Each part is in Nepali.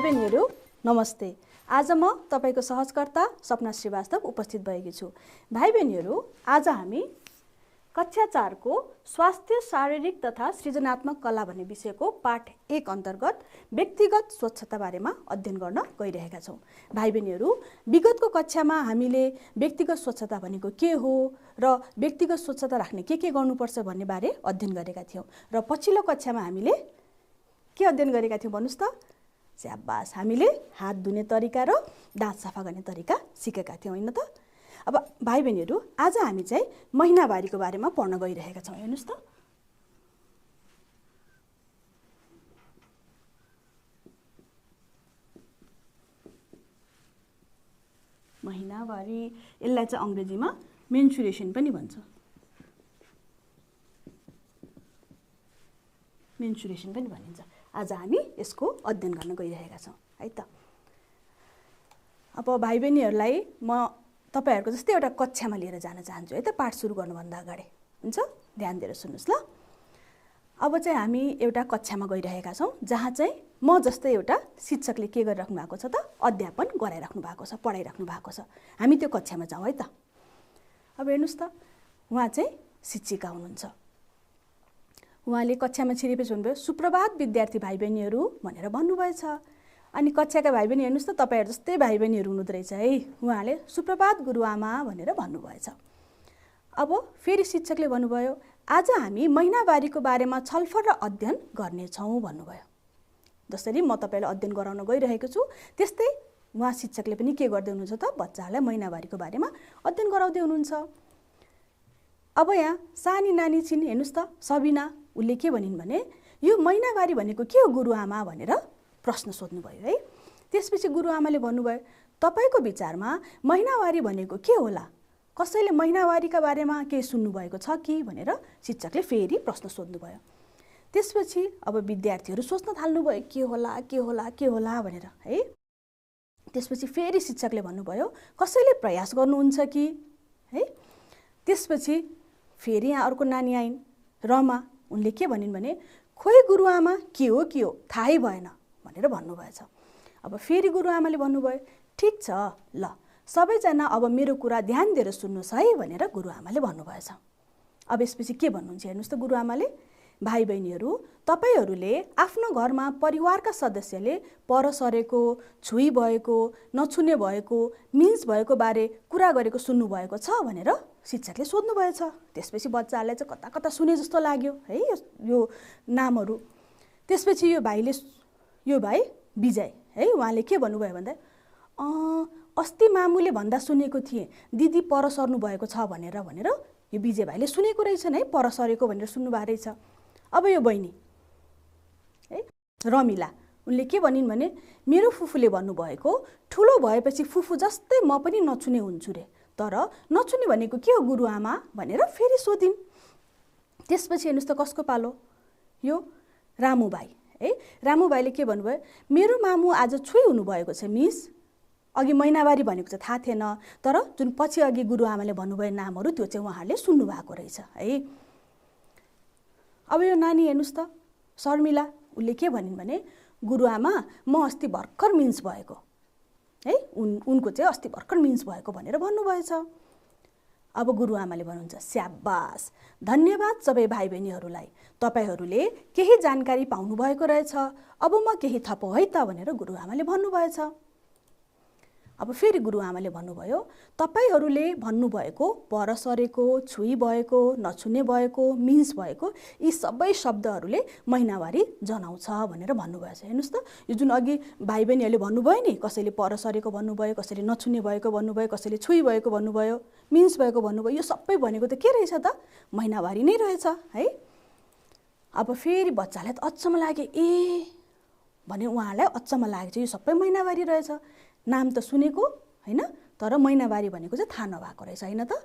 बहिनीहरू नमस्ते। आज म तपाईको सहजकर्ता सपना श्रीवास्तव उपस्थित भएकी छु। भाइ बहिनीहरू, आज हामी कक्षा 4 को स्वास्थ्य शारीरिक तथा सृजनात्मक कला भन्ने विषयको पाठ 1 अन्तर्गत व्यक्तिगत स्वच्छता बारेमा अध्ययन गर्न गइरहेका छौं। भाइ बहिनीहरू, विगतको कक्षामा हामीले व्यक्तिगत स्वच्छता भनेको के हो र व्यक्तिगत स्वच्छता राख्ने के गर्नुपर्छ भन्ने बारे अध्ययन गरेका थियौं र पछिल्लो कक्षामा हामीले के अध्ययन गरेका थियौं भन्नुस् त? स्याबास, हामीले हात धुने तरिका र दाँत सफा गर्ने तरिका सिकेका थियौं हैन त? अब भाइ बहिनीहरू, आज हामी चाहिँ महिनावारीको बारेमा पढ्न गइरहेका छौं। हेर्नुस् त, महिनावारी, यसलाई चाहिँ अंग्रेजीमा मेन्सुरेसन पनि भन्छ। मेन्सुरेसन पनि भनिन्छ। आज हामी यसको अध्ययन गर्न गइरहेका छौं है त। अब भाइ बहिनीहरूलाई म तपाईहरुको जस्तै एउटा कक्षामा लिएर जान चाहन्छु है त, पाठ सुरु गर्नुभन्दा अगाडि। हुन्छ, ध्यान दिएर सुन्नुस् ल। अब चाहिँ हामी एउटा कक्षामा गइरहेका छौं जहाँ चाहिँ म जस्तै एउटा शिक्षकले के गरिराख्नु भएको छ त? अध्यापन गराइराख्नु भएको छ, पढाइराख्नु भएको छ। हामी त्यो कक्षामा जाउँ है त। अब हेर्नुस् त, उहाँ चाहिँ शिक्षिका हुनुहुन्छ। उहाँले कक्षामा छिरेपछि भन्नुभयो, सुप्रभात विद्यार्थी भाइ बहिनीहरू भनेर भन्नुभएछ। अनि कक्षाका भाइ बहिनी हेर्नुस् त, तपाईहरु जस्तै भाइ बहिनीहरू हुनुहुँदो रहेछ है। उहाँले सुप्रभात गुरुआमा भनेर भन्नुभएछ। अब फेरि शिक्षकले भन्नुभयो, आज हामी महिनावारीको बारेमा छलफल र अध्ययन गर्नेछौँ भन्नुभयो। जसरी म तपाईलाई अध्ययन गराउन गइरहेको छु, त्यस्तै उहाँ शिक्षकले पनि के गर्दै हुनुहुन्छ त? बच्चाहरूलाई महिनावारीको बारेमा अध्ययन गराउँदै हुनुहुन्छ। अब यहाँ सानी नानी छिन्, हेर्नुस् त, सबिना, उले के भनिन् भने, यो महिनावारी भनेको के हो गुरुआमा भनेर प्रश्न सोध्नुभयो है। त्यसपछि गुरुआमाले भन्नुभयो, तपाईको विचारमा महिनावारी भनेको के होला? कसैले महिनावारीका बारेमा के सुन्नु भएको छ कि भनेर शिक्षकले फेरि प्रश्न सोध्नुभयो। त्यसपछि अब विद्यार्थीहरू सोच्न थाल्नुभयो, के होला के होला के होला भनेर है। त्यसपछि फेरि शिक्षकले भन्नुभयो, कसैले प्रयास गर्नुहुन्छ कि है। त्यसपछि फेरि यहाँ अर्को नानी आइन्, रमा। उनले के भनिन् भने, खोइ गुरुआमा के हो थाहै भएन भनेर भन्नुभएछ। अब फेरि गुरुआमाले भन्नुभयो, ठिक छ ल, सबैजना अब मेरो कुरा ध्यान दिएर सुन्नुस् है भनेर गुरुआमाले भन्नुभएछ। अब यसपछि के भन्नुहुन्छ हेर्नुस् त गुरुआमाले, भाइ बहिनीहरू, तपाईहरूले आफ्नो घरमा परिवारका सदस्यले पर सरेको, छुई भएको, नछुने भएको, मिन्स भएको बारे कुरा गरेको सुन्नु भएको छ भनेर शिक्षकले सोध्नु भएछ। त्यसपछि बच्चाहरूलाई चाहिँ कता कता सुने जस्तो लाग्यो है यो नामहरू। त्यसपछि यो भाइ विजय है, उहाँले के भन्नुभयो भन्दा, अस्ति मामुले भन्दा सुनेको थिएँ दिदी पर सर्नु भएको छ भनेर यो विजय भाइले सुनेको रहेछन् है, पर सरेको भनेर सुन्नु भएको रहेछ। अब यो बहिनी है रमिला, उनले के भनिन् भने, मेरो फुफूले भन्नुभएको ठुलो भएपछि फुफू जस्तै म पनि नछुने हुन्छु रे, तर नछुने भनेको के हो गुरुआमा भनेर फेरि सोधिन्। त्यसपछि हेर्नुस् त कसको पालो? यो रामु भाइ है। रामु भाइले के भन्नुभयो, मेरो मामु आज छुई हुनुभएको छ मिस, अघि महिनावारी भनेको चाहिँ थाहा थिएन, तर जुन पछि अघि गुरुआमाले भन्नुभयो नामहरू त्यो चाहिँ उहाँहरूले सुन्नु भएको रहेछ है। अब यो नानी हेर्नुस् त शर्मिला, उले के भनिन् भने, गुरुआमा म अस्ति भर्खर मिन्स भएको है, उनको चाहिँ अस्ति भर्खर मिन्स भएको भनेर भन्नुभएछ। अब गुरुआमाले भन्नुहुन्छ, स्याबास, धन्यवाद सबै भाइ बहिनीहरूलाई, तपाईहरूले केही जानकारी पाउनु भएको रहेछ। अब म केही थपो है त भनेर गुरुआमाले भन्नुभएछ। अब फेरि गुरुआमाले भन्नुभयो, तपाईहरूले भन्नुभएको पर सरेको, छुई भएको, नछुने भएको, मिन्स भएको, यी सबै शब्दहरूले महिनावारी जनाउँछ भनेर भन्नुभएछ। हेर्नुस् त, यो जुन अघि भाइ बहिनीहरूले भन्नुभयो नि, कसैले पर सरेको भन्नुभयो, कसैले नछुने भएको भन्नुभयो, कसैले छुई भएको भन्नुभयो, मिन्स भएको भन्नुभयो, यो सबै भनेको त के रहेछ त? महिनावारी नै रहेछ है। अब फेरि बच्चालाई त अचम्म लाग्यो, भने उहाँलाई अचम्म लागेको छ, यो सबै महिनावारी रहेछ। नाम त सुनेको हैन, तर महिनावारी भनेको चाहिँ थाहा नभएको रहेछ हैन त?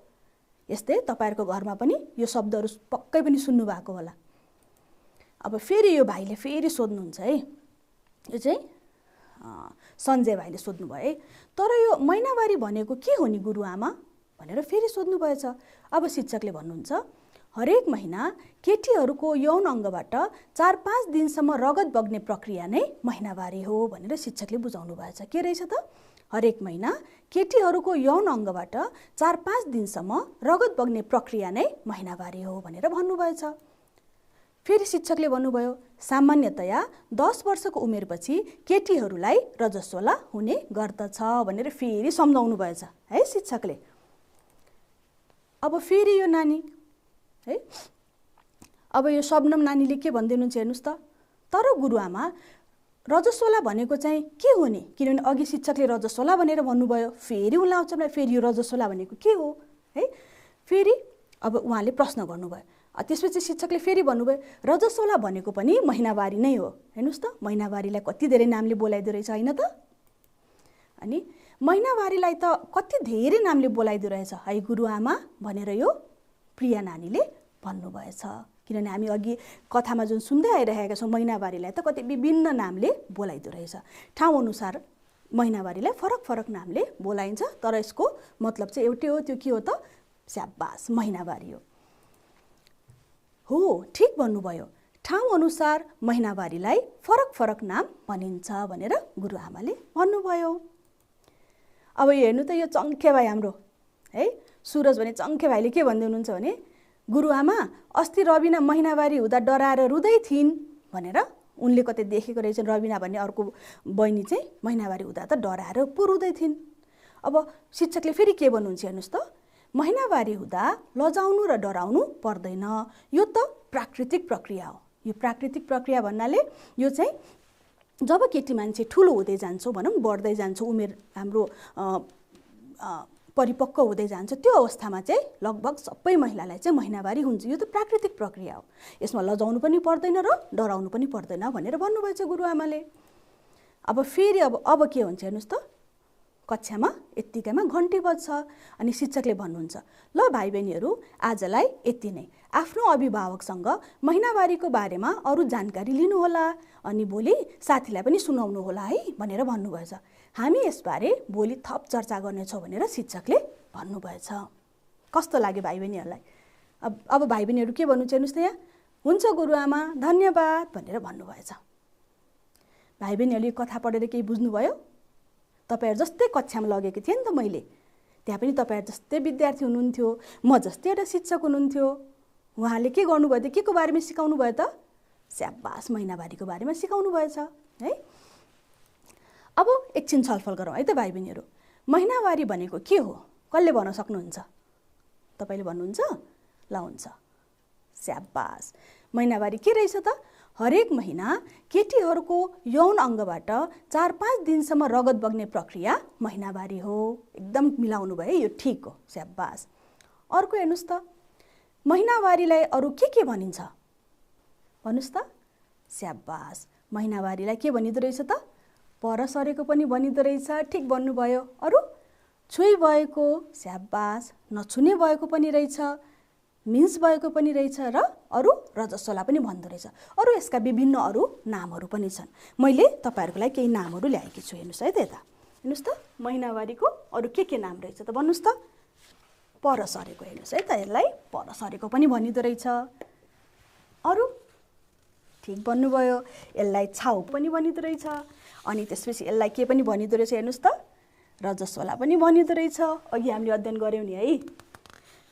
यस्तै तपाईहरुको घरमा पनि यो शब्दहरू पक्कै पनि सुन्नु भएको होला। अब फेरि यो भाइले फेरि सोध्नुहुन्छ है, यो चाहिँ सञ्जय भाइले सोध्नुभयो है, तर यो महिनावारी भनेको के हो नि गुरुआमा भनेर फेरि सोध्नु भएछ। अब शिक्षकले भन्नुहुन्छ, हरेक महिना केटीहरूको यौन अङ्गबाट 4-5 दिनसम्म रगत बग्ने प्रक्रिया नै महिनावारी हो भनेर शिक्षकले बुझाउनु भएछ। के रहेछ त? हरेक महिना केटीहरूको यौन अङ्गबाट 4-5 दिनसम्म रगत बग्ने प्रक्रिया नै महिनावारी हो भनेर भन्नुभएछ। फेरि शिक्षकले भन्नुभयो सामान्यतया 10 वर्षको उमेरपछि केटीहरूलाई रजस्वला हुने गर्दछ भनेर फेरि सम्झाउनु भएछ है शिक्षकले। अब फेरि यो नानी है, अब यो शबनम नानीले के भन्दै हुनुहुन्छ हेर्नुहोस् त। तर गुरुआमा रजस्वला भनेको चाहिँ के हो नि? किनभने अघि शिक्षकले रजस्वला भनेर भन्नुभयो, फेरि उनलाई आउँछ फेरि यो रजस्वला भनेको के हो है? फेरि अब उहाँले प्रश्न गर्नुभयो। त्यसपछि शिक्षकले फेरि भन्नुभयो रजस्वला भनेको पनि महिनावारी नै हो। हेर्नुहोस् त, महिनावारीलाई कति धेरै नामले बोलाइदो रहेछ होइन त? अनि महिनावारीलाई त कति धेरै नामले बोलाइदो रहेछ है गुरुआमा भनेर यो प्रिया नानीले भन्नुभएछ। किनभने हामी अघि कथामा जुन सुन्दै आइरहेका छौँ महिनावारीलाई त कति विभिन्न नामले बोलाइदो रहेछ। ठाउँअनुसार महिनावारीलाई फरक फरक नामले बोलाइन्छ, तर यसको मतलब चाहिँ एउटै हो। त्यो के हो त? स्याबास, महिनावारी हो। ठिक भन्नुभयो। ठाउँअनुसार महिनावारीलाई फरक फरक नाम भनिन्छ भनेर गुरुआमाले भन्नुभयो। अब हेर्नु त, यो चङ्खे भाइ हाम्रो है सुरज भने चङ्खे भाइले के भन्दै हुनुहुन्छ भने गुरुआमा अस्ति रबिना महिनावारी हुँदा डराएर रुँदै थिइन् भनेर उनले कतै देखेको रहेछ। रबिना भन्ने अर्को बहिनी चाहिँ महिनावारी हुँदा त डराएर पो रुँदै थिइन्। अब शिक्षकले फेरि के भन्नुहुन्छ हेर्नुहोस् त। महिनावारी हुँदा लजाउनु र डराउनु पर्दैन, यो त प्राकृतिक प्रक्रिया हो। यो प्राकृतिक प्रक्रिया भन्नाले यो चाहिँ जब केटी मान्छे ठुलो हुँदै जान्छौँ भनौँ, बढ्दै जान्छौँ, उमेर हाम्रो परिपक्व हुँदै जान्छ, त्यो अवस्थामा चाहिँ लगभग सबै महिलालाई चाहिँ महिनावारी हुन्छ। यो त प्राकृतिक प्रक्रिया हो, यसमा लजाउनु पनि पर्दैन र डराउनु पनि पर्दैन भनेर भन्नुभएछ गुरुआमाले। अब फेरि अब के हुन्छ हेर्नुहोस् त। कक्षामा यत्तिकैमा घन्टी बज्छ अनि शिक्षकले भन्नुहुन्छ ल भाइ बहिनीहरू आजलाई यति नै। आफ्नो अभिभावकसँग महिनावारीको बारेमा अरू जानकारी लिनुहोला अनि भोलि साथीलाई पनि सुनाउनु होला है भनेर भन्नुभएछ। हामी यसबारे भोलि थप चर्चा गर्नेछौँ भनेर शिक्षकले भन्नुभएछ। कस्तो लाग्यो भाइ बहिनीहरूलाई? अब भाइ बहिनीहरू के भन्नुहुन्छ हेर्नुहोस् त यहाँ। हुन्छ गुरुआमा धन्यवाद भनेर भन्नुभएछ। भाइ बहिनीहरूले कथा पढेर केही बुझ्नुभयो? तपाईहरु जस्तै कक्षामा लगेको थिएँ नि त मैले, त्यहाँ पनि तपाईहरु जस्तै विद्यार्थी हुनुहुन्थ्यो, म जस्तै एउटा शिक्षक हुनुहुन्थ्यो। उहाँले के गर्नुभयो त? के को बारेमा सिकाउनु भयो त? स्याबास, महिनावारीको बारेमा सिकाउनु भएछ है। अब एकछिन छलफल गरौँ है त भाइ बहिनीहरू। महिनावारी भनेको के हो? कसले भन्न सक्नुहुन्छ? तपाईले भन्नुहुन्छ? ल हुन्छ, स्याबास। महिनावारी के रहेछ त? हरेक महिना केटीहरूको यौन अङ्गबाट 4-5 दिनसम्म रगत बग्ने प्रक्रिया महिनावारी हो। एकदम मिलाउनु भयो, यो ठिक हो, स्याबास। अर्को हेर्नुहोस् त, महिनावारीलाई अरू के भनिन्छ भन्नुहोस् त? स्याबास, महिनावारीलाई के भनिँदो रहेछ त? पर सरेको पनि भनिँदो रहेछ, ठिक भन्नुभयो। अरू छुई भएको, स्याबास, नछुने भएको पनि रहेछ, मिन्स भएको पनि रहेछ र अरू रजस्वला पनि भन्दो रहेछ। अरू यसका विभिन्न अरू नामहरू पनि छन्। मैले तपाईहरुको लागि केही नामहरू ल्याएकी छु, हेर्नुस् है त यता। हेर्नुस् त, महिनावारीको अरू के नाम रहेछ त भन्नुस् त? पर सरेको, हेर्नुस् है त, यसलाई पर सरेको पनि भनिँदो रहेछ। अरू ठिक भन्नुभयो, यसलाई छाउ पनि भनिँदो रहेछ। अनि त्यसपछि यसलाई के पनि भनिँदो रहेछ हेर्नुस् त? रजस्वला पनि भनिँदो रहेछ। अघि हामीले अध्ययन गर्यौं नि है।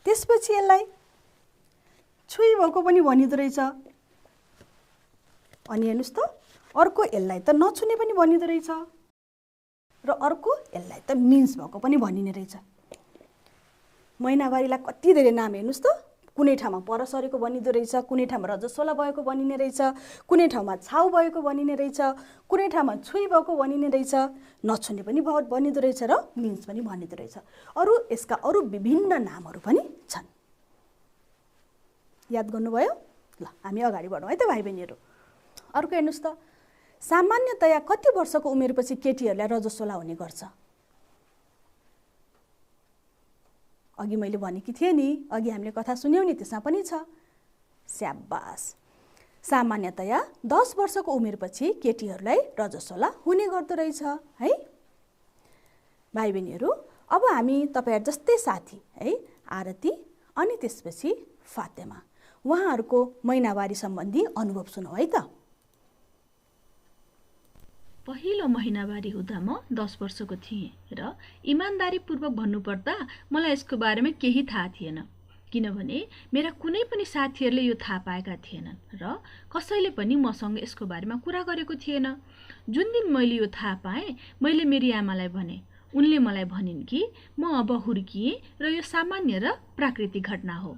त्यसपछि यसलाई छुई भएको पनि भनिँदो रहेछ। अनि हेर्नुस् त, अर्को यसलाई त नछुने पनि भनिँदो रहेछ र अर्को यसलाई त मिन्स भएको पनि भनिने रहेछ। महिनावारीलाई कति धेरै नाम हेर्नुस् त। कुनै ठाउँमा पर सरेको भनिँदो रहेछ, कुनै ठाउँमा रजस्वला भएको भनिने रहेछ, कुनै ठाउँमा छाउ भएको भनिने रहेछ, कुनै ठाउँमा छुई भएको भनिने रहेछ, नछुने पनि भनिँदो रहेछ र मिन्स पनि भनिँदो रहेछ। अरू यसका अरू विभिन्न नामहरू पनि छन्। याद गर्नुभयो? ल हामी अगाडि बढौँ है त भाइ बहिनीहरू। अर्को हेर्नुस् त, सामान्यतया कति वर्षको उमेरपछि केटीहरूलाई रजस्वला हुने गर्छ? अघि मैले भनेकी थिएँ नि, अघि हामीले कथा सुन्यौं नि, त्यसमा पनि छ। स्याबास, सामान्यतया 10 वर्षको उमेरपछि केटीहरूलाई रजस्वला हुने गर्दो रहेछ है। भाइ बहिनीहरू, अब हामी तपाईहरु जस्तै साथी है, आरती अनि त्यसपछि फातेमा। उहाँहरूको महिनावारी सम्बन्धी अनुभव सुनौ है त। पहिलो महिनावारी हुँदा म 10 वर्षको थिएँ र इमान्दारीपूर्वक भन्नुपर्दा मलाई यसको बारेमा केही थाहा थिएन, किनभने मेरा कुनै पनि साथीहरूले यो थाहा पाएका थिएनन् र कसैले पनि मसँग यसको बारेमा कुरा गरेको थिएन। जुन दिन मैले यो थाहा पाएँ, मैले मेरी आमालाई भने। उनले मलाई भनिन् कि म अब हुर्किएँ र यो सामान्य र प्राकृतिक घटना हो।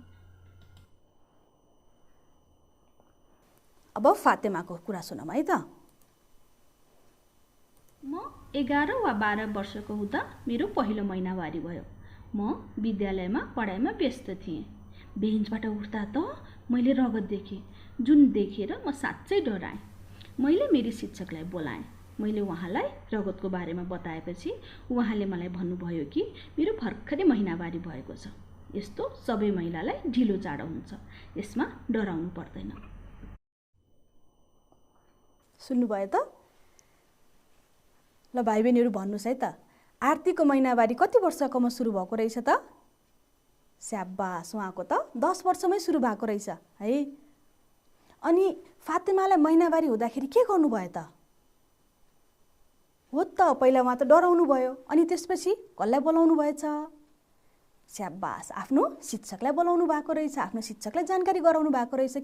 अब फातेमाको कुरा सुनौँ है त। म 11 वा 12 वर्षको हुँदा मेरो पहिलो महिनावारी भयो। म विद्यालयमा पढाइमा व्यस्त थिएँ। बेन्चबाट उठ्दा त मैले रगत देखेँ, जुन देखेर म साँच्चै डराएँ। मैले मेरी शिक्षकलाई बोलाएँ। मैले उहाँलाई रगतको बारेमा बताएपछि उहाँले मलाई भन्नुभयो कि मेरो भर्खरै महिनावारी भएको छ। यस्तो सबै महिलालाई ढिलो चाँडो हुन्छ, यसमा डराउनु पर्दैन। सुन्नुभयो त? ल भाइ बहिनीहरू भन्नुहोस् है त, आरतीको महिनावारी कति वर्षकोमा सुरु भएको रहेछ त? स्याबास, उहाँको त 10 वर्षमै सुरु भएको रहेछ है। अनि फातेमालाई महिनावारी हुँदाखेरि के गर्नुभयो त? हो त, पहिला उहाँ त डराउनु भयो, अनि त्यसपछि कसलाई बोलाउनु भएछ? स्याबास, आफ्नो शिक्षकलाई बोलाउनु भएको रहेछ, आफ्नो शिक्षकलाई जानकारी गराउनु भएको रहेछ।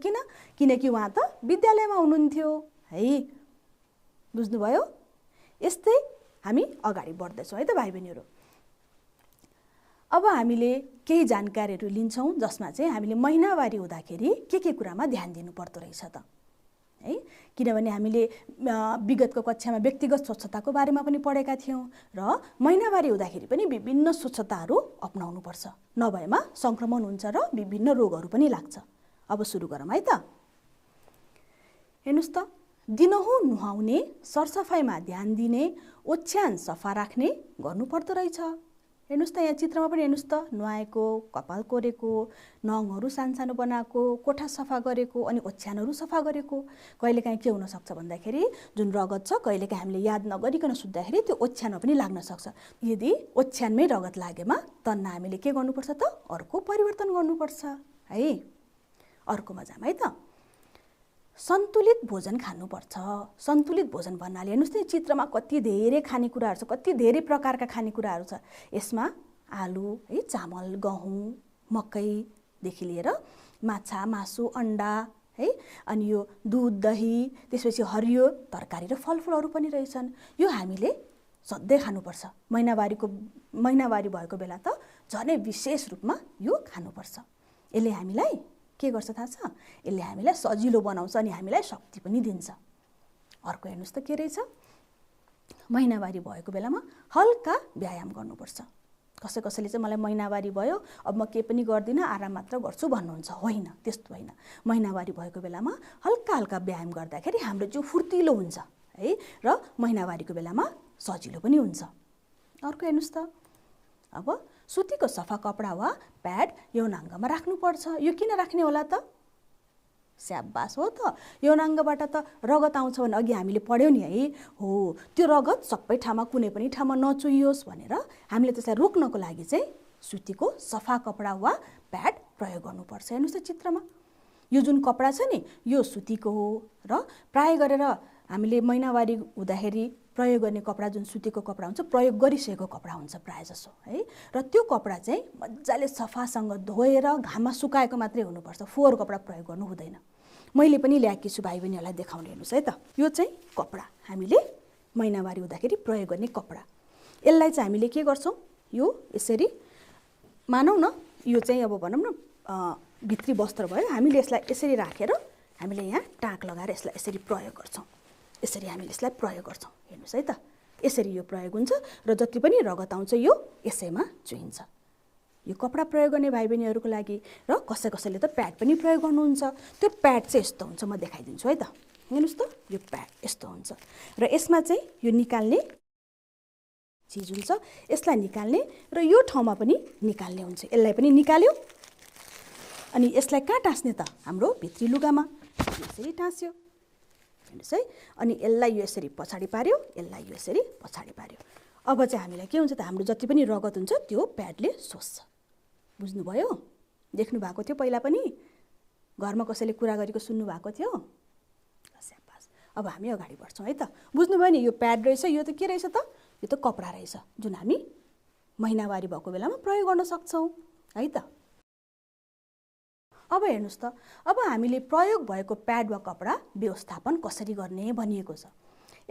किनकि उहाँ त विद्यालयमा हुनुहुन्थ्यो है। बुझ्नुभयो? यस्तै हामी अगाडि बढ्दैछौँ है त भाइ बहिनीहरू। अब हामीले केही जानकारीहरू लिन्छौँ जसमा चाहिँ हामीले महिनावारी हुँदाखेरि के कुरामा ध्यान दिनुपर्दो रहेछ त है। किनभने हामीले विगतको कक्षामा व्यक्तिगत स्वच्छताको बारेमा पनि पढेका थियौँ र महिनावारी हुँदाखेरि पनि विभिन्न स्वच्छताहरू अपनाउनुपर्छ, नभएमा सङ्क्रमण हुन्छ र विभिन्न रोगहरू पनि लाग्छ। अब सुरु गरौँ है त। हेर्नुहोस् त, दिनहुँ नुहाउने, सरसफाइमा ध्यान दिने, ओछ्यान सफा राख्ने गर्नुपर्दो रहेछ। हेर्नुहोस् त, यहाँ चित्रमा पनि हेर्नुहोस् त, नुहाएको, कपाल कोरेको, नङहरू सानसानो बनाएको, कोठा सफा गरेको, अनि ओछ्यानहरू सफा गरेको। कहिलेकाहीँ के हुनसक्छ भन्दाखेरि जुन रगत छ कहिलेकाहीँ हामीले याद नगरिकन सुत्दाखेरि त्यो ओछ्यानमा पनि लाग्न सक्छ। यदि ओछ्यानमै रगत लागेमा तन्न हामीले के गर्नुपर्छ त? अर्को परिवर्तन गर्नुपर्छ है। अर्कोमा जाम है त। सन्तुलित भोजन खानुपर्छ। सन्तुलित भोजन भन्नाले हेर्नुहोस् त, चित्रमा कति धेरै खानेकुराहरू छ, कति धेरै प्रकारका खानेकुराहरू छ। यसमा आलु है, चामल, गहुँ, मकैदेखि लिएर माछा, मासु, अन्डा है, अनि यो दुध, दही, त्यसपछि हरियो तरकारी र फलफुलहरू पनि रहेछन्। यो हामीले सधैँ खानुपर्छ। महिनावारी भएको बेला त झनै विशेष रूपमा यो खानुपर्छ। यसले हामीलाई के गर्छ थाहा छ? यसले हामीलाई सजिलो बनाउँछ अनि हामीलाई शक्ति पनि दिन्छ। अर्को हेर्नुहोस् त के रहेछ? महिनावारी भएको बेलामा हल्का व्यायाम गर्नुपर्छ। कसैले चाहिँ मलाई महिनावारी भयो, अब म के पनि गर्दिनँ, आराम मात्र गर्छु भन्नुहुन्छ। होइन, त्यस्तो होइन। महिनावारी भएको बेलामा हल्का हल्का व्यायाम गर्दाखेरि हाम्रो जिउ फुर्तिलो हुन्छ है, र महिनावारीको बेलामा सजिलो पनि हुन्छ। अर्को हेर्नुहोस् त, अब सुतीको सफा कपडा वा प्याड यौनाङ्गमा राख्नुपर्छ। यो किन राख्ने होला त? स्याबास, हो त, यौनाङ्गबाट त रगत आउँछ भने अघि हामीले पढ्यौँ नि है। हो, त्यो रगत सबै ठाउँमा कुनै पनि ठाउँमा नचुहियोस् भनेर हामीले त्यसलाई रोक्नको लागि चाहिँ सुतीको सफा कपडा वा प्याड प्रयोग गर्नुपर्छ। हेर्नुहोस् त चित्रमा, यो जुन कपडा छ नि यो सुतीको हो र प्राय गरेर हामीले महिनावारी हुँदाखेरि प्रयोग गर्ने कपडा जुन सुतीको कपडा हुन्छ, प्रयोग गरिसकेको कपडा हुन्छ प्राय जसो है। र त्यो कपडा चाहिँ मजाले सफासँग धोएर घाममा सुकाएको मात्रै हुनुपर्छ, फोहोर कपडा प्रयोग गर्नु हुँदैन। मैले पनि ल्याएकी छु भाइ बहिनीहरूलाई देखाउने। हेर्नुहोस् है त, यो चाहिँ कपडा हामीले महिनावारी हुँदाखेरि प्रयोग गर्ने कपडा। यसलाई चाहिँ हामीले के गर्छौँ? यो यसरी मानौँ न, यो चाहिँ अब भनौँ न भित्री वस्त्र भयो, हामीले यसलाई यसरी राखेर हामीले यहाँ टाँक लगाएर यसलाई यसरी प्रयोग गर्छौँ। यसरी हामीले यसलाई प्रयोग गर्छौँ। हेर्नुहोस् है त, यसरी यो प्रयोग हुन्छ र जति पनि रगत आउँछ यो यसैमा चुहिन्छ। यो कपडा प्रयोग गर्ने भाइ बहिनीहरूको लागि। र कसैले त प्याड पनि प्रयोग गर्नुहुन्छ। त्यो प्याड चाहिँ यस्तो हुन्छ, म देखाइदिन्छु है त। हेर्नुहोस् त, यो प्याड यस्तो हुन्छ र यसमा चाहिँ यो निकाल्ने चिज हुन्छ, यसलाई निकाल्ने र यो ठाउँमा पनि निकाल्ने हुन्छ। यसलाई पनि निकाल्यो अनि यसलाई कहाँ टाँस्ने त? हाम्रो भित्री लुगामा यसरी टाँस्यो। हेर्नुहोस् है, अनि यसलाई यो यसरी पछाडि पार्यो, यसलाई यो यसरी पछाडि पार्यो। अब चाहिँ हामीलाई के हुन्छ त? हाम्रो जति पनि रगत हुन्छ त्यो प्याडले सोस्छ। बुझ्नुभयो? देख्नु भएको थियो पहिला पनि? घरमा कसैले कुरा गरेको सुन्नु भएको थियो? स्याबास। अब हामी अगाडि बढ्छौँ है त। बुझ्नुभयो नि, यो प्याड रहेछ, यो त के रहेछ त? यो त कपडा रहेछ जुन हामी महिनावारी भएको बेलामा प्रयोग गर्न सक्छौँ है त। अब हेर्नुहोस् त, अब हामीले प्रयोग भएको प्याड वा कपडा व्यवस्थापन कसरी गर्ने भनिएको छ।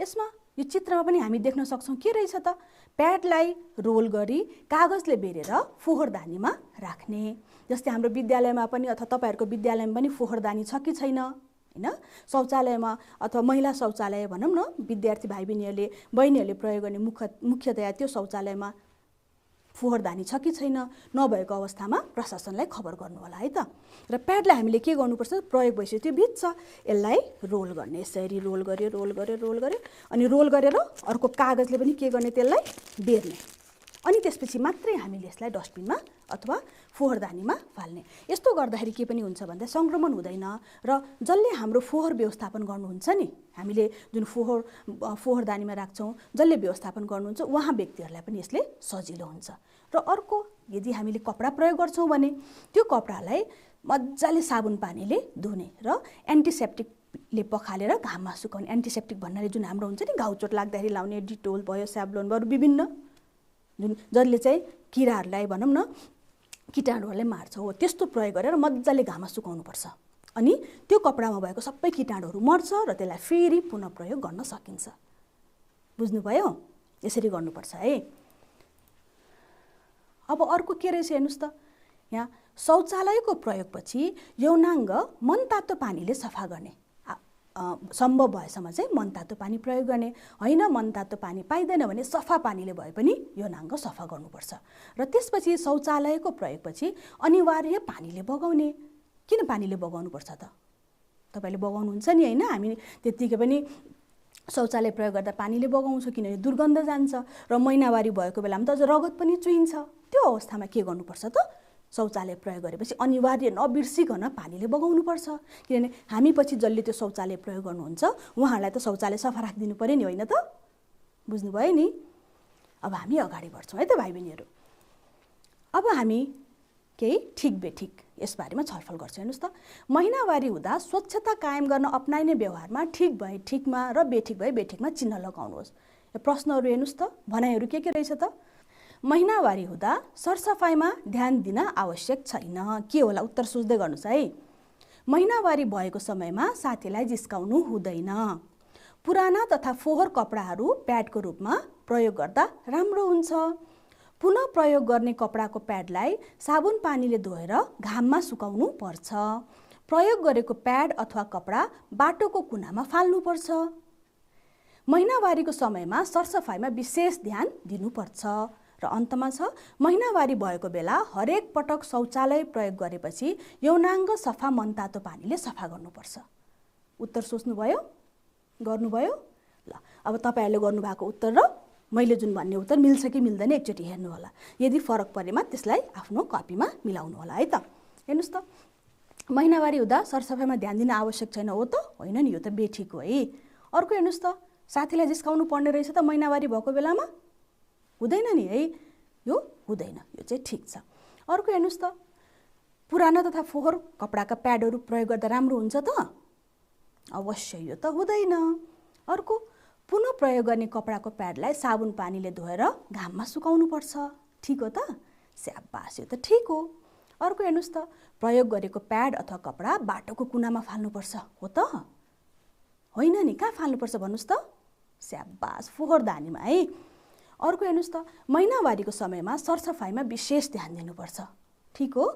यसमा यो चित्रमा पनि हामी देख्न सक्छौँ के रहेछ त? प्याडलाई रोल गरी कागजले बेरेर फोहोरदानीमा राख्ने। जस्तै हाम्रो विद्यालयमा पनि अथवा तपाईँहरूको विद्यालयमा पनि फोहोरदानी छ कि छैन हैन? शौचालयमा अथवा महिला शौचालय भनौँ न, विद्यार्थी भाइ बहिनीहरूले प्रयोग गर्ने मुख्यतया त्यो शौचालयमा फोहोरदानी छ कि छैन, नभएको अवस्थामा प्रशासनलाई खबर गर्नु होला है त। र प्याडलाई हामीले के गर्नुपर्छ? प्रयोग भइसक्यो त्यो भिज्छ, यसलाई रोल गर्ने, यसरी रोल गर्यो अनि रोल गरेर अर्को कागजले पनि के गर्ने? त्यसलाई बेर्ने। अनि त्यसपछि मात्रै हामीले यसलाई डस्टबिनमा अथवा फोहोरदानीमा फाल्ने। यस्तो गर्दाखेरि के पनि हुन्छ भन्दा सङ्क्रमण हुँदैन र जसले हाम्रो फोहोर व्यवस्थापन गर्नुहुन्छ नि, हामीले जुन फोहोरदानीमा राख्छौँ, जसले व्यवस्थापन गर्नुहुन्छ उहाँ व्यक्तिहरूलाई पनि यसले सजिलो हुन्छ। र अर्को, यदि हामीले कपडा प्रयोग गर्छौँ भने त्यो कपडालाई मजाले साबुन पानीले धुने र एन्टिसेप्टिकले पखालेर घाममा सुकाउने। एन्टिसेप्टिक भन्नाले जुन हाम्रो हुन्छ नि घाउचोट लाग्दाखेरि लाउने डिटोल भयो, स्याभलोन भयो, विभिन्न जुन जसले चाहिँ किराहरूलाई भनौँ न कीटाणुहरूलाई मार्छ हो, त्यस्तो प्रयोग गरेर मजाले घाममा सुकाउनुपर्छ। अनि त्यो कपडामा भएको सबै कीटाणुहरू मर्छ र त्यसलाई फेरि पुनः प्रयोग गर्न सकिन्छ। बुझ्नुभयो? यसरी गर्नुपर्छ है। अब अर्को के रहेछ हेर्नुहोस् त, यहाँ शौचालयको प्रयोगपछि यौनाङ्ग मनतातो पानीले सफा गर्ने। सम्भव भएसम्म चाहिँ मनतातो पानी प्रयोग गर्ने, होइन मनतातो पानी पाइँदैन भने सफा पानीले भए पनि यौनाङ्ग सफा गर्नुपर्छ। र त्यसपछि शौचालयको प्रयोगपछि अनिवार्य पानीले बगाउने। किन पानीले बगाउनुपर्छ त? तपाईँले बगाउनुहुन्छ नि होइन? हामी त्यत्तिकै पनि शौचालय प्रयोग गर्दा पानीले बगाउँछौँ, किनभने दुर्गन्ध जान्छ र महिनावारी भएको बेलामा त अझ रगत पनि चुहिन्छ। त्यो अवस्थामा के गर्नुपर्छ त? शौचालय प्रयोग गरेपछि अनिवार्य नबिर्सिकन पानीले बगाउनुपर्छ, किनभने हामी पछि जसले त्यो शौचालय प्रयोग गर्नुहुन्छ उहाँहरूलाई त शौचालय सफा राखिदिनु पऱ्यो नि, होइन त? बुझ्नुभयो नि? अब हामी अगाडि बढ्छौँ है त भाइ बहिनीहरू। अब हामी केही ठिक बेठिक यसबारेमा छलफल गर्छौँ। हेर्नुहोस् त, महिनावारी हुँदा स्वच्छता कायम गर्न अप्नाइने व्यवहारमा ठिक भए ठिकमा र बेठिक भए बेठिकमा चिन्ह लगाउनुहोस्। यो प्रश्नहरू हेर्नुहोस् त, भनाइहरू के रहेछ त? महिनावारी हुँदा सरसफाइमा ध्यान दिन आवश्यक छैन। के होला? उत्तर सोच्दै गर्नुहोस् है। महिनावारी भएको समयमा साथीलाई जिस्काउनु हुँदैन। पुराना तथा फोहोर कपडाहरू प्याडको रूपमा प्रयोग गर्दा राम्रो हुन्छ। पुनः प्रयोग गर्ने कपडाको प्याडलाई साबुन पानीले धोएर घाममा सुकाउनु पर्छ। प्रयोग गरेको प्याड अथवा कपडा बाटोको कुनामा फाल्नुपर्छ। महिनावारीको समयमा सरसफाइमा विशेष ध्यान दिनुपर्छ। र अन्तमा छ, महिनावारी भएको बेला हरेक पटक शौचालय प्रयोग गरेपछि यौनाङ्ग सफा मनतातो पानीले सफा गर्नुपर्छ। उत्तर सोच्नुभयो? गर्नुभयो? ल, अब तपाईँहरूले गर्नुभएको उत्तर र मैले जुन भन्ने उत्तर मिल्छ कि मिल्दैन एकचोटि हेर्नु होला। यदि फरक परेमा त्यसलाई आफ्नो कपीमा मिलाउनु होला है त। हेर्नुहोस् त, महिनावारी हुँदा सरसफाइमा ध्यान दिन आवश्यक छैन हो त? होइन नि, यो त बेठिक हो है। अर्को हेर्नुहोस् त, साथीलाई जिस्काउनु पर्ने रहेछ त महिनावारी भएको बेलामा? हुँदैन नि है, यो हुँदैन, यो चाहिँ ठिक छ। अर्को हेर्नुहोस् त, पुराना तथा फोहोर कपडाका प्याडहरू प्रयोग गर्दा राम्रो हुन्छ त? अवश्य यो त हुँदैन। अर्को, पुनः प्रयोग गर्ने कपडाको प्याडलाई साबुन पानीले धोएर घाममा सुकाउनु पर्छ। ठिक हो त? स्याबास, यो त ठिक हो। अर्को हेर्नुहोस् त, प्रयोग गरेको प्याड अथवा कपडा बाटोको कुनामा फाल्नुपर्छ हो त? होइन नि, कहाँ फाल्नुपर्छ भन्नुहोस् त? स्याबास, फोहोरदानीमा है। अर्को हेर्नुहोस् त, महिनावारीको समयमा सरसफाइमा विशेष ध्यान दिनुपर्छ। ठिक हो?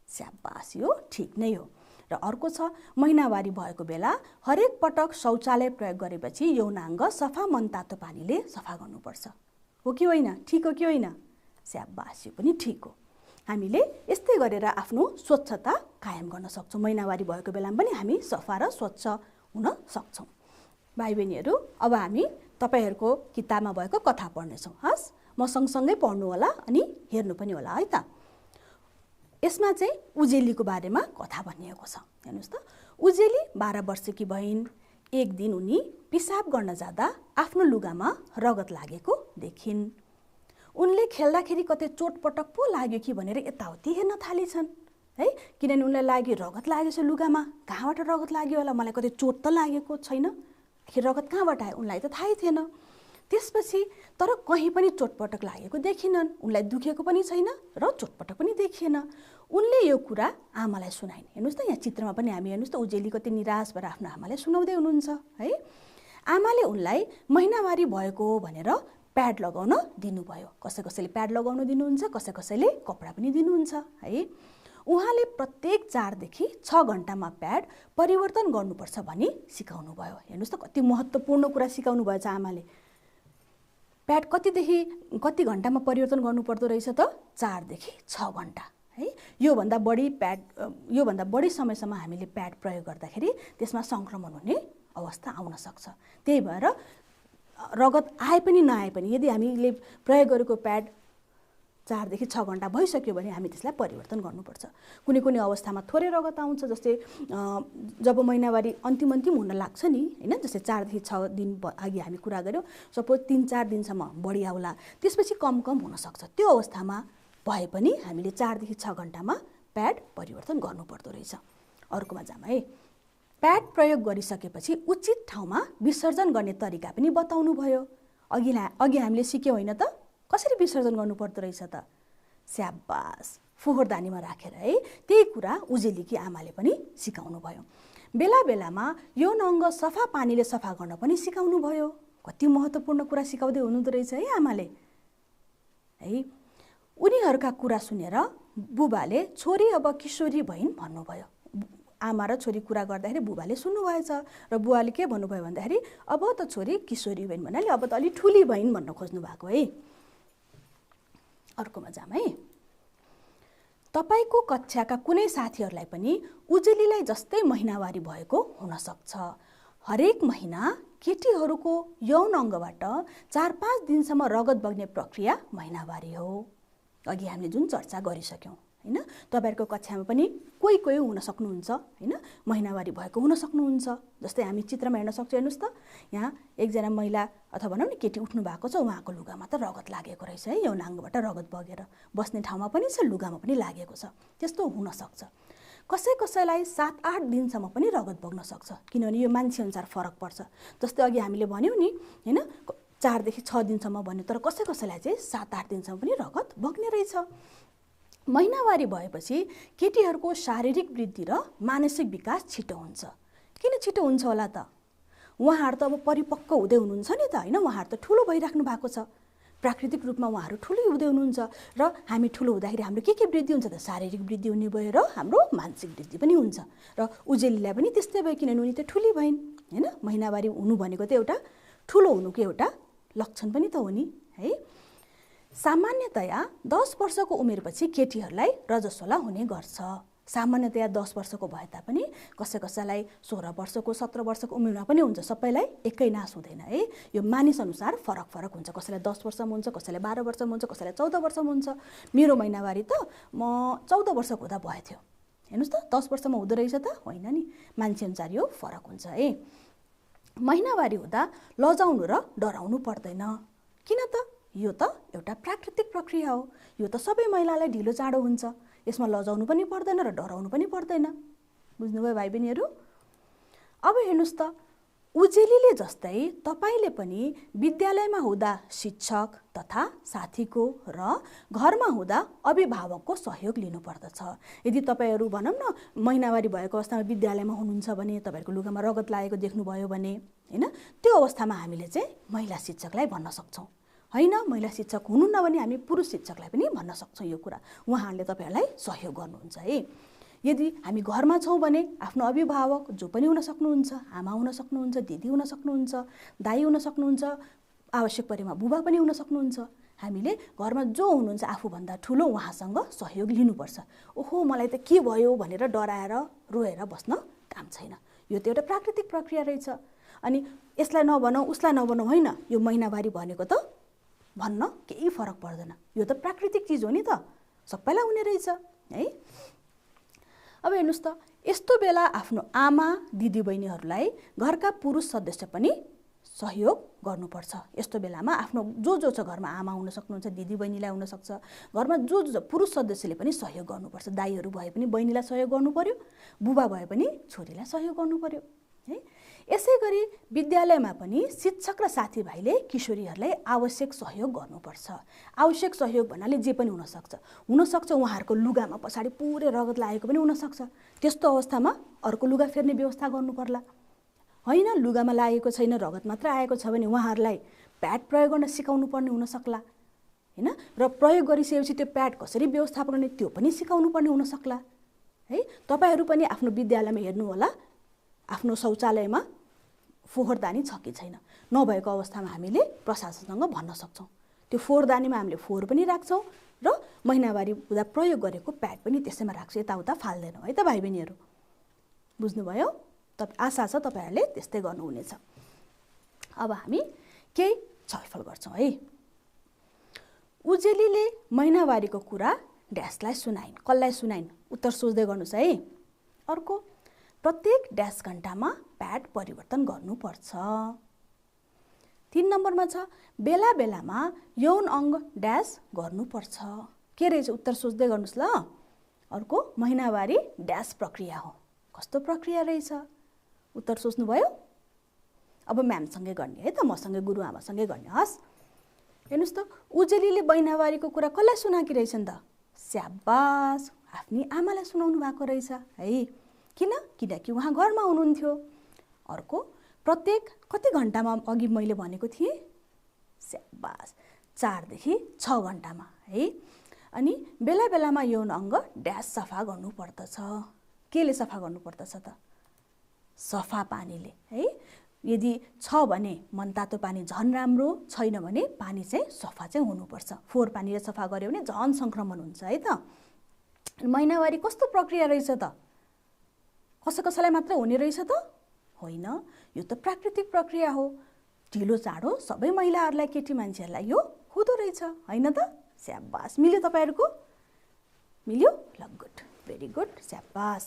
स्याबास, यो ठिक नै हो। र अर्को छ, महिनावारी भएको बेला हरेक पटक शौचालय प्रयोग गरेपछि यौनाङ्ग सफा मनतातो पानीले सफा गर्नुपर्छ। हो कि होइन? ठिक हो कि होइन? स्याबास, यो पनि ठिक हो। हामीले यस्तै गरेर आफ्नो स्वच्छता कायम गर्न सक्छौँ। महिनावारी भएको बेलामा पनि हामी सफा र स्वच्छ हुन सक्छौँ। भाइ बहिनीहरू, अब हामी तपाईँहरूको किताबमा भएको कथा पढ्नेछौँ। हस्, म सँगसँगै पढ्नु होला अनि हेर्नु पनि होला है त। यसमा चाहिँ उजेलीको बारेमा कथा भनिएको छ। हेर्नुहोस् त, उजेली 12 वर्षकी बहिन। एक दिन उनी पिसाब गर्न जाँदा आफ्नो लुगामा रगत लागेको देखिन्। उनले खेल्दाखेरि कतै चोटपटक पो लाग्यो कि भनेर यताउति हेर्न थालेछन् है, किनभने उनलाई लाग्यो रगत लागेछ लुगामा, कहाँबाट रगत लाग्यो होला, मलाई कतै चोट त लागेको छैन, आखिर रगत कहाँबाट आयो उनलाई त थाहै थिएन। त्यसपछि तर कहीँ पनि चोटपटक लागेको देखिनन्, उनलाई दुखेको पनि छैन र चोटपटक पनि देखिएन। उनले यो कुरा आमालाई सुनाइन्। हेर्नुहोस् त, यहाँ चित्रमा पनि हामी हेर्नुहोस् त, उजेली कति निराश भएर आफ्नो आमालाई सुनाउँदै हुनुहुन्छ है। आमाले उनलाई महिनावारी भएको भनेर प्याड लगाउन दिनुभयो। कसैले प्याड लगाउन दिनुहुन्छ, कसैले कपडा पनि दिनुहुन्छ है। उहाँले प्रत्येक 4 देखि 6 घण्टामा प्याड परिवर्तन गर्नुपर्छ भनी सिकाउनु भयो। हेर्नुहोस् त, कति महत्त्वपूर्ण कुरा सिकाउनु भएछ आमाले। प्याड कति घण्टामा परिवर्तन गर्नुपर्दो रहेछ त? 4 देखि 6 घण्टा है। योभन्दा बढी समयसम्म हामीले प्याड प्रयोग गर्दाखेरि त्यसमा सङ्क्रमण हुने अवस्था आउन सक्छ। त्यही भएर रगत आए पनि नआए पनि यदि हामीले प्रयोग गरेको प्याड 4 देखि 6 घण्टा भइसक्यो भने हामी त्यसलाई परिवर्तन गर्नुपर्छ। कुनै अवस्थामा थोरै रगत आउँछ, जस्तै जब महिनावारी अन्तिम हुन लाग्छ नि हैन, जस्तै 4 देखि 6 दिन अघि हामी कुरा गर्यौँ, सपोज 3-4 दिनसम्म बढी आउला, त्यसपछि कम हुन सक्छ। त्यो अवस्थामा भए पनि हामीले 4 देखि 6 घण्टामा प्याड परिवर्तन गर्नुपर्दो रहेछ। अर्कोमा जाम है। प्याड प्रयोग गरिसकेपछि उचित ठाउँमा विसर्जन गर्ने तरिका पनि बताउनु भयो। अघि हामीले सिक्यौँ होइन त, कसरी विसर्जन गर्नुपर्दो रहेछ त? स्याबास, फोहोरदानीमा राखेर है। त्यही कुरा उजेलीकी आमाले पनि सिकाउनु भयो। बेला बेलामा यो नङ्ग सफा पानीले सफा गर्न पनि सिकाउनु भयो। कति महत्त्वपूर्ण कुरा सिकाउँदै हुनुहुँदो रहेछ है आमाले है। उनीहरूका कुरा सुनेर बुबाले छोरी अब किशोरी भइन् भन्नुभयो। आमा र छोरी कुरा गर्दाखेरि बुबाले सुन्नुभएछ र बुवाले के भन्नुभयो भन्दाखेरि अब त छोरी किशोरी भइन् भन्नाले अब त अलि ठुली भइन् भन्न खोज्नु भएको है। अर्कोमा जाम है। तपाईको कक्षाका कुनै साथीहरूलाई पनि उजेलीलाई जस्तै महिनावारी भएको हुनसक्छ। हरेक महिना केटीहरूको यौन अङ्गबाट 4-5 दिनसम्म रगत बग्ने प्रक्रिया महिनावारी हो। अघि हामीले जुन चर्चा गरिसक्यौँ हैन। तपाईहरुको कक्षामा पनि कोही हुन सक्नुहुन्छ हैन, महिनावारी भएको हुन सक्नुहुन्छ। जस्तै हामी चित्रमा हेर्न सक्छौँ। हेर्नुस् त, यहाँ एकजना महिला अथवा भनौँ न केटी उठ्नु भएको छ, उहाँको लुगामा त रगत लागेको रहेछ है, यौनाङ्गबाट रगत बगेर बस्ने ठाउँमा पनि छ, लुगामा पनि लागेको छ। त्यस्तो हुन सक्छ। कसैलाई 7-8 दिनसम्म पनि रगत बग्न सक्छ, किनभने यो मान्छे अनुसार फरक पर्छ। जस्तै अघि हामीले भन्यौँ नि हैन, 4 देखि 6 दिनसम्म भन्यो, तर कसैलाई चाहिँ 7-8 दिनसम्म पनि रगत बग्ने रहेछ। महिनावारी भएपछि केटीहरूको शारीरिक वृद्धि र मानसिक विकास छिटो हुन्छ। किन छिटो हुन्छ होला त? उहाँहरू त अब परिपक्व हुँदै हुनुहुन्छ नि त हैन, उहाँहरू त ठुलो भइराख्नु भएको छ। प्राकृतिक रूपमा उहाँहरू ठुलै हुँदै हुनुहुन्छ र हामी ठुलो हुँदाखेरि हाम्रो के वृद्धि हुन्छ त? शारीरिक वृद्धि हुने भयो र हाम्रो मानसिक वृद्धि पनि हुन्छ। र उजेलीलाई पनि त्यस्तै भयो, किनभने उनी त ठुली भइन् हैन। महिनावारी हुनु भनेको त एउटा ठुलो हुनुको एउटा लक्षण पनि त हो नि है। सामान्यतया 10 वर्षको उमेरपछि केटीहरूलाई रजस्वला हुने गर्छ। सामान्यतया 10 वर्षको भए तापनि कसैलाई 16 वर्षको 17 वर्षको उमेरमा पनि हुन्छ। सबैलाई एकै नास हुँदैन है, यो मानिस अनुसार फरक हुन्छ। कसैलाई 10 वर्षमा हुन्छ, कसैलाई 12 वर्षमा हुन्छ, कसैलाई 14 वर्षमा हुन्छ। मेरो महिनावारी त म 14 वर्षको हुँदा भयो थियो। हेर्नुहोस् त, 10 वर्षमा हुँदो रहेछ त? होइन नि, मान्छे अनुसार यो फरक हुन्छ है। महिनावारी हुँदा लजाउनु र डराउनु पर्दैन। किन त? यो त एउटा प्राकृतिक प्रक्रिया हो। यो त सबै महिलालाई ढिलो चाँडो हुन्छ। यसमा लजाउनु पनि पर्दैन र डराउनु पनि पर्दैन। बुझ्नुभयो भाइ बहिनीहरू? अब हेर्नुहोस् त, उजेलीले जस्तै तपाईले पनि विद्यालयमा हुँदा शिक्षक तथा साथीको र घरमा हुँदा अभिभावकको सहयोग लिनुपर्दछ। यदि तपाईहरू भनौँ न महिनावारी भएको अवस्थामा विद्यालयमा हुनुहुन्छ भने, तपाईहरुको लुगामा रगत लागेको देख्नुभयो भने हैन, त्यो अवस्थामा हामीले चाहिँ महिला शिक्षकलाई भन्न सक्छौँ। होइन, महिला शिक्षक हुनुहुन्न भने हामी पुरुष शिक्षकलाई पनि भन्न सक्छौँ यो कुरा। उहाँहरूले तपाईहरुलाई सहयोग गर्नुहुन्छ है। यदि हामी घरमा छौँ भने आफ्नो अभिभावक जो पनि हुन सक्नुहुन्छ, आमा हुन सक्नुहुन्छ, दिदी हुन सक्नुहुन्छ, दाइ हुन सक्नुहुन्छ, आवश्यक परेमा बुबा पनि हुन सक्नुहुन्छ। हामीले घरमा जो हुनुहुन्छ आफूभन्दा ठुलो, उहाँसँग सहयोग लिनुपर्छ। ओहो मलाई त के भयो भनेर डराएर रोएर बस्न काम छैन। यो त एउटा प्राकृतिक प्रक्रिया रहेछ। अनि यसलाई नभनौँ उसलाई नभनौँ होइन, यो महिनावारी भनेको त भन्न केही फरक पर्दैन। यो त प्राकृतिक चिज हो नि त, सबैलाई हुने रहेछ है। अब हेर्नुहोस् त, यस्तो बेला आफ्नो आमा दिदीबहिनीहरूलाई घरका पुरुष सदस्य पनि सहयोग गर्नुपर्छ। यस्तो बेलामा आफ्नो जो छ घरमा आमा हुन सक्नुहुन्छ, दिदी बहिनीलाई हुनसक्छ, घरमा जो पुरुष सदस्यले पनि सहयोग गर्नुपर्छ। दाइहरू भए पनि बहिनीलाई सहयोग गर्नु पर्यो, बुबा भए पनि छोरीलाई सहयोग गर्नु पर्यो है। यसै गरी विद्यालयमा पनि शिक्षक र साथीभाइले किशोरीहरूलाई आवश्यक सहयोग गर्नुपर्छ। आवश्यक सहयोग भन्नाले जे पनि हुनसक्छ उहाँहरूको लुगामा पछाडि पुरै रगत लागेको पनि हुनसक्छ। त्यस्तो अवस्थामा अर्को लुगा फेर्ने व्यवस्था गर्नु पर्ला होइन। लुगामा लागेको छैन, रगत मात्र आएको छ भने उहाँहरूलाई प्याड प्रयोग गर्न सिकाउनु पर्ने हुनसक्ला होइन। र प्रयोग गरिसकेपछि त्यो प्याड कसरी व्यवस्थापन गर्ने त्यो पनि सिकाउनु पर्ने हुनसक्ला है। तपाईहरू पनि आफ्नो विद्यालयमा हेर्नु होला, आफ्नो शौचालयमा फोहोरदानी छ कि छैन। नभएको अवस्थामा हामीले प्रशासनसँग भन्न सक्छौँ। त्यो फोहोरदानीमा हामीले फोहोर पनि राख्छौँ र महिनावारी हुँदा प्रयोग गरेको प्याड पनि त्यसैमा राख्छौँ, यताउता फाल्दैनौँ है त भाइ बहिनीहरू। बुझ्नुभयो? आशा छ तपाईँहरूले त्यस्तै गर्नुहुनेछ। अब हामी केही छलफल गर्छौँ है। उजेलीले महिनावारीको कुरा ड्यासलाई सुनाइन्। कसलाई सुनाइन्? उत्तर सोच्दै गर्नुहोस् है। अर्को, प्रत्येक ड्यास घन्टामा प्याड परिवर्तन गर्नुपर्छ। 3 नम्बरमा छ बेला बेलामा यौन अङ्ग ड्यास गर्नुपर्छ। के रहेछ? उत्तर सोच्दै गर्नुहोस् ल। अर्को, महिनावारी ड्यास प्रक्रिया हो। कस्तो प्रक्रिया रहेछ? उत्तर सोच्नुभयो? अब म्यामसँगै गर्ने है त, मसँगै गुरुआमासँगै गर्ने। हस्, हेर्नुहोस् त, उजेलीले महिनावारीको कुरा कसलाई सुनाकी रहेछन् त? स्याबास, आफ्नी आमालाई सुनाउनु भएको रहेछ है। किनकि उहाँ घरमा हुनुहुन्थ्यो। अर्को, प्रत्येक कति घन्टामा? अघि मैले भनेको थिएँ, स्याबास, 4 देखि 6 घन्टामा है। अनि बेला बेलामा यौन अङ्ग ड्यास सफा गर्नुपर्दछ। केले सफा गर्नुपर्दछ त? सफा पानीले है। यदि छ भने मनतातो पानी झन् राम्रो, छैन भने पानी चाहिँ सफा चाहिँ हुनुपर्छ। फोहोर पानीले सफा गऱ्यो भने झन् सङ्क्रमण हुन्छ है त। महिनावारी कस्तो प्रक्रिया रहेछ त? कसैलाई मात्र हुने रहेछ त? होइन, यो त प्राकृतिक प्रक्रिया हो। ढिलो चाँडो सबै महिलाहरूलाई, केटी मान्छेहरूलाई यो हुँदो रहेछ होइन त? स्याबास, मिल्यो तपाईँहरूको? मिल्यो? ल, गुड, भेरी गुड, स्याबास।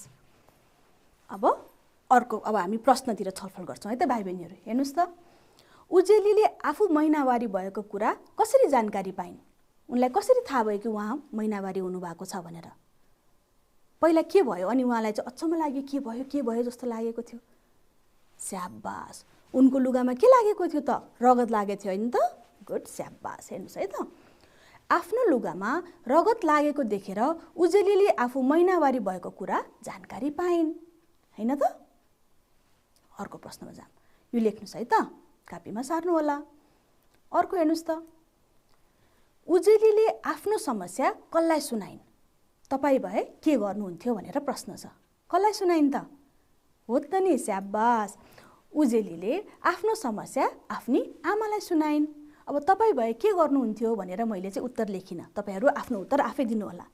अब हामी प्रश्नतिर छलफल गर्छौँ है त भाइ बहिनीहरू। हेर्नुहोस् त, उजेलीले आफू महिनावारी भएको कुरा कसरी जानकारी पाइन्? उनलाई कसरी थाहा भयो कि उहाँ महिनावारी हुनुभएको छ भनेर? पहिला के भयो अनि उहाँलाई चाहिँ अचम्म लाग्यो, के भयो जस्तो लागेको थियो? स्याबास, उनको लुगामा के लागेको थियो त? रगत लागेको थियो होइन त? गुड, स्याबास। हेर्नुहोस् है त, आफ्नो लुगामा रगत लागेको देखेर उजेलीले आफू महिनावारी भएको कुरा जानकारी पाइन् होइन त? अर्को प्रश्नमा जाऊँ। यो लेख्नुहोस् है त, कापीमा सार्नु होला। अर्को हेर्नुहोस् त, उजेलीले आफ्नो समस्या कसलाई सुनाइन्? तपाईँ भए के गर्नुहुन्थ्यो भनेर प्रश्न छ। कसलाई सुनाइन् त? हो त नि, स्याबास, उजेलीले आफ्नो समस्या आफ्नी आमालाई सुनाइन्। अब तपाईँ भए के गर्नुहुन्थ्यो भनेर मैले चाहिँ उत्तर लेखिनँ, तपाईँहरू आफ्नो उत्तर आफै दिनु होला।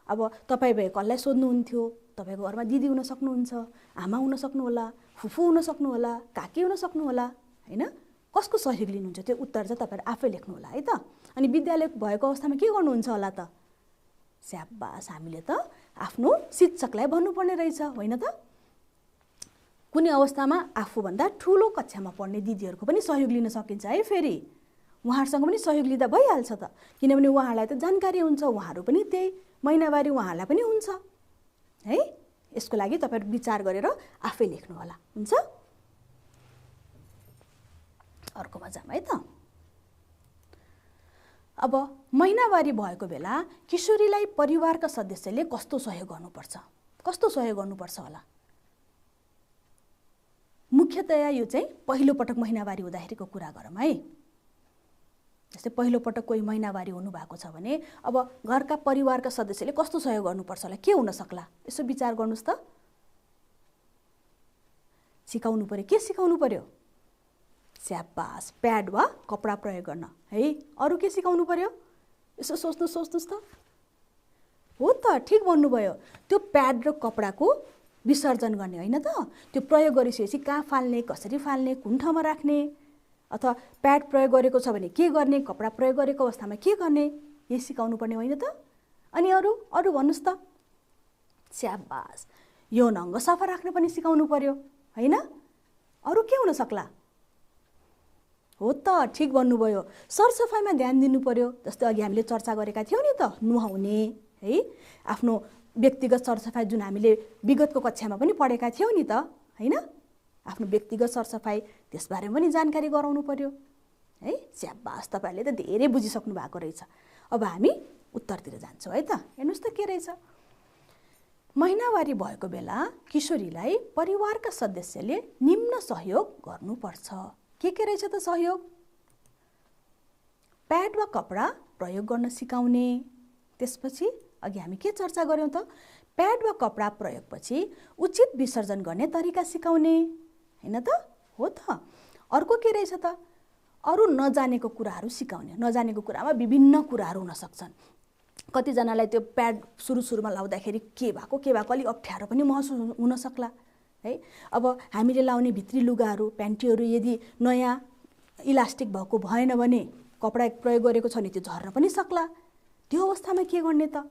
अब तपाईँ भए कसलाई सोध्नुहुन्थ्यो? तपाईँको घरमा दिदी हुन सक्नुहुन्छ, आमा हुन सक्नु होला, फुफू हुन सक्नु होला, काकी हुन सक्नु होला होइन। कसको सहयोग लिनुहुन्छ त्यो उत्तर चाहिँ तपाईँहरू आफै लेख्नु होला है त। अनि विद्यालय भएको अवस्थामा के गर्नुहुन्छ होला त? स्याबास, हामीले त आफ्नो शिक्षकलाई भन्नुपर्ने रहेछ होइन त? कुनै अवस्थामा आफूभन्दा ठुलो कक्षामा पढ्ने दिदीहरूको पनि सहयोग लिन सकिन्छ है। फेरि उहाँहरूसँग पनि सहयोग लिँदा भइहाल्छ त, किनभने उहाँहरूलाई त जानकारी हुन्छ, उहाँहरू पनि त्यही महिनावारी उहाँहरूलाई पनि हुन्छ है। यसको लागि तपाईँहरू विचार गरेर आफै लेख्नु होला, हुन्छ? अर्कोमा जाऊँ है त। अब महिनावारी भएको बेला किशोरीलाई परिवारका सदस्यले कस्तो सहयोग गर्नुपर्छ? कस्तो सहयोग गर्नुपर्छ होला? मुख्यतया यो चाहिँ पहिलो पटक महिनावारी हुँदाखेरिको कुरा गरौँ है। जस्तै पहिलो पटक कोही महिनावारी हुनुभएको छ भने अब घरका परिवारका सदस्यले कस्तो सहयोग गर्नुपर्छ होला? के हुन सक्ला? यसो विचार गर्नुहोस् त। सिकाउनु पर्यो। के सिकाउनु पर्यो? स्याबास, प्याड वा कपडा प्रयोग गर्न है। अरू के सिकाउनु पर्यो? यसो सोच्नुहोस् त। हो त, ठिक भन्नुभयो। त्यो प्याड र कपडाको विसर्जन गर्ने होइन त? त्यो प्रयोग गरिसकेपछि कहाँ फाल्ने, कसरी फाल्ने, कुन ठाउँमा राख्ने, अथवा प्याड प्रयोग गरेको छ भने के गर्ने, कपडा प्रयोग गरेको अवस्थामा के गर्ने, यही सिकाउनु पर्ने होइन त? अनि अरू भन्नुहोस् त। स्याबास, यौन अङ्ग सफा राख्न पनि सिकाउनु पर्यो होइन? अरू के हुन सक्ला? हो त, ठिक भन्नुभयो। सरसफाइमा ध्यान दिनु पर्यो। जस्तै अघि हामीले चर्चा गरेका थियौँ नि त, नुहाउने है, आफ्नो व्यक्तिगत सरसफाइ जुन हामीले विगतको कक्षामा पनि पढेका थियौँ नि त, होइन? आफ्नो व्यक्तिगत सरसफाइ त्यसबारे पनि जानकारी गराउनु पर्यो है। स्याबास, तपाईँहरूले त धेरै बुझिसक्नु भएको रहेछ। अब हामी उत्तरतिर जान्छौँ है त। हेर्नुहोस् त के रहेछ। महिनावारी भएको बेला किशोरीलाई परिवारका सदस्यले निम्न सहयोग गर्नुपर्छ। के रहेछ त सहयोग? प्याड वा कपडा प्रयोग गर्न सिकाउने। त्यसपछि अघि हामी के चर्चा गऱ्यौँ त? प्याड वा कपडा प्रयोगपछि उचित विसर्जन गर्ने तरिका सिकाउने, होइन त? हो त। अर्को के रहेछ त? अरू नजानेको कुराहरू सिकाउने। नजानेको कुरामा विभिन्न कुराहरू हुन सक्छन्। कतिजनालाई त्यो प्याड सुरुमा लाउँदाखेरि के भएको अलिक अप्ठ्यारो पनि महसुस हुन सक्ला है। अब हामीले लाउने भित्री लुगाहरू, प्यान्टीहरू यदि नयाँ इलास्टिक भएको भएन भने, कपडा प्रयोग गरेको छ भने त्यो झर्न पनि सक्ला। त्यो अवस्थामा के गर्ने त?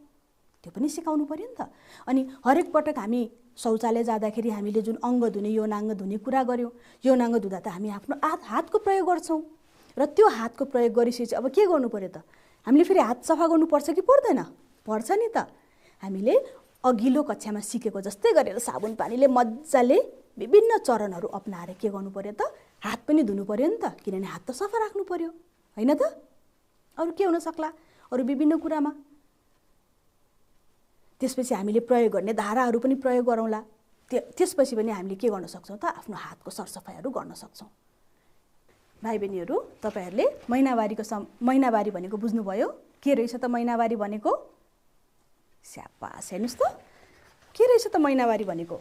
त्यो पनि सिकाउनु पर्यो नि त। अनि हरेक पटक हामी शौचालय जाँदाखेरि हामीले जुन अङ्ग धुने, यौनाङ्ग धुने कुरा गऱ्यौँ, यौनाङ्ग धुँदा त हामी आफ्नो हातको प्रयोग गर्छौँ र त्यो हातको प्रयोग गरिसकेपछि अब के गर्नु पर्यो त? हामीले फेरि हात सफा गर्नुपर्छ कि पर्दैन? पर्छ नि त। हामीले अघिल्लो कक्षामा सिकेको जस्तै गरेर साबुन पानीले मजाले विभिन्न चरणहरू अपनाएर के गर्नु पर्यो त? हात पनि धुनु पर्यो नि त, किनभने हात त सफा राख्नु पर्यो, होइन त? अरू के हुन सक्ला? अरू विभिन्न कुरामा त्यसपछि हामीले प्रयोग गर्ने धाराहरू पनि प्रयोग गरौँला। त्यसपछि पनि हामीले के गर्न सक्छौँ त? आफ्नो हातको सरसफाइहरू गर्न सक्छौँ। भाइ बहिनीहरू, तपाईँहरूले महिनावारी भनेको बुझ्नुभयो? के रहेछ त महिनावारी भनेको? स्याबास, हेर्नुहोस् त के रहेछ त महिनावारी भनेको?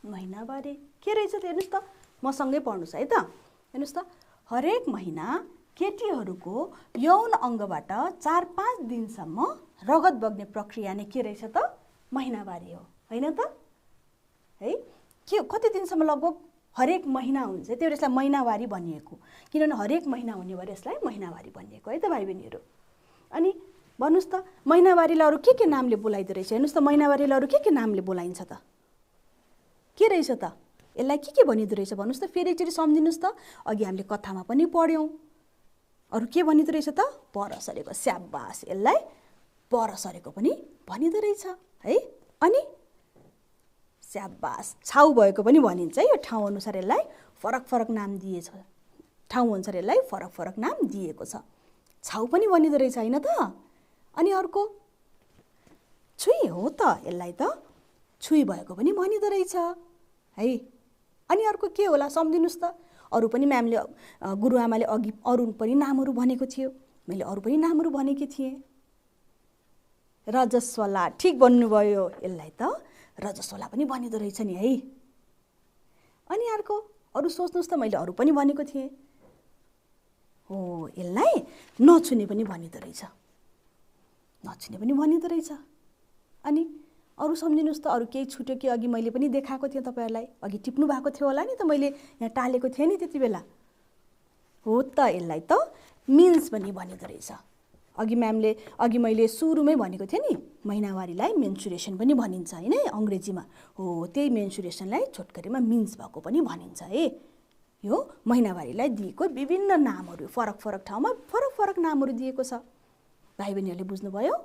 महिनावारी के रहेछ त? हेर्नुहोस् त, मसँगै पढ्नुहोस् है त। हेर्नुहोस् त, हरेक महिना केटीहरूको यौन अङ्गबाट 4-5 दिनसम्म रगत बग्ने प्रक्रिया नै के रहेछ त? महिनावारी हो, होइन त? है, के कति दिनसम्म लगभग हरेक महिना हुन्छ, त्यो यसलाई महिनावारी भनिएको। किनभने हरेक महिना हुने भएर यसलाई महिनावारी भनिएको है त भाइ बहिनीहरू। अनि भन्नुहोस् त, महिनावारीलाई अरू के नामले बोलाइदो रहेछ? हेर्नुहोस् त, महिनावारीलाई अरू के नामले बोलाइन्छ त? के रहेछ त? यसलाई के भनिदो रहेछ भन्नुहोस् त? फेरि एकचोटि सम्झिनुहोस् त। अघि हामीले कथामा पनि पढ्यौँ। अरू के भनिदो रहेछ त? परसरेको। स्याबास, यसलाई परसरेको पनि भनिदो रहेछ है। अनि स्याबास, छाउ भएको पनि भनिन्छ है। यो ठाउँ अनुसार यसलाई फरक नाम दिएछ। ठाउँ अनुसार यसलाई फरक नाम दिएको छ। छाउ पनि भनिदो रहेछ, होइन त? अनि अर्को छुई हो त, यसलाई त छुई भएको पनि भनिदो रहेछ है। अनि अर्को के होला सम्झिनुहोस् त। अरू पनि म्यामले, गुरुआमाले अघि अरू पनि नामहरू भनेको थियो, मैले अरू पनि नामहरू भनेकी थिएँ। रजस्वला, ठिक भन्नुभयो। यसलाई त रजस्वला पनि भनिदो रहेछ नि है। अनि अर्को अरू सोच्नुहोस् त, मैले अरू पनि भनेको थिएँ। हो, यसलाई नछुने पनि भनिदो रहेछ। नछुने पनि भनिदो रहेछ। अनि अरू सम्झिनुहोस् त, अरू केही छुट्यो कि? अघि मैले पनि देखाएको थिएँ तपाईँहरूलाई, अघि टिप्नु भएको थियो होला नि त, मैले यहाँ टालेको थिएँ नि त्यति बेला। हो त, यसलाई त मिन्स पनि भनिदो रहेछ। अघि मैले सुरुमै भनेको थिएँ नि, महिनावारीलाई मेन्सुरेसन पनि भनिन्छ होइन अङ्ग्रेजीमा। हो, त्यही मेन्सुरेसनलाई छोटकरीमा मिन्स भएको पनि भनिन्छ है। यो महिनावारीलाई दिएको विभिन्न नामहरू, फरक ठाउँमा फरक नामहरू दिएको छ। भाइ बहिनीहरूले बुझ्नुभयो?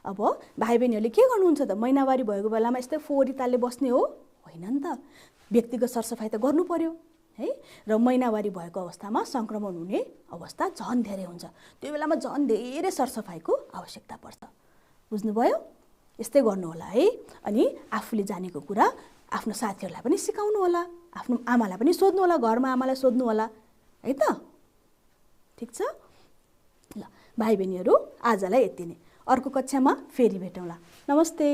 अब भाइ बहिनीहरूले के गर्नुहुन्छ त? महिनावारी भएको बेलामा यस्तै फोहोरी तालले बस्ने हो? होइन नि त। व्यक्तिगत सरसफाइ त गर्नु पर्यो है। र महिनावारी भएको अवस्थामा सङ्क्रमण हुने अवस्था झन् धेरै हुन्छ। त्यो बेलामा झन् धेरै सरसफाइको आवश्यकता पर्छ। बुझ्नुभयो? यस्तै गर्नु होला है। अनि आफूले जानेको कुरा आफ्नो साथीहरूलाई पनि सिकाउनु होला, आफ्नो आमालाई पनि सोध्नु होला, घरमा आमालाई सोध्नु होला है त। ठिक छ ल भाइ बहिनीहरू, आजलाई यति नै। अर्को कक्षामा फेरि भेटौँला। नमस्ते।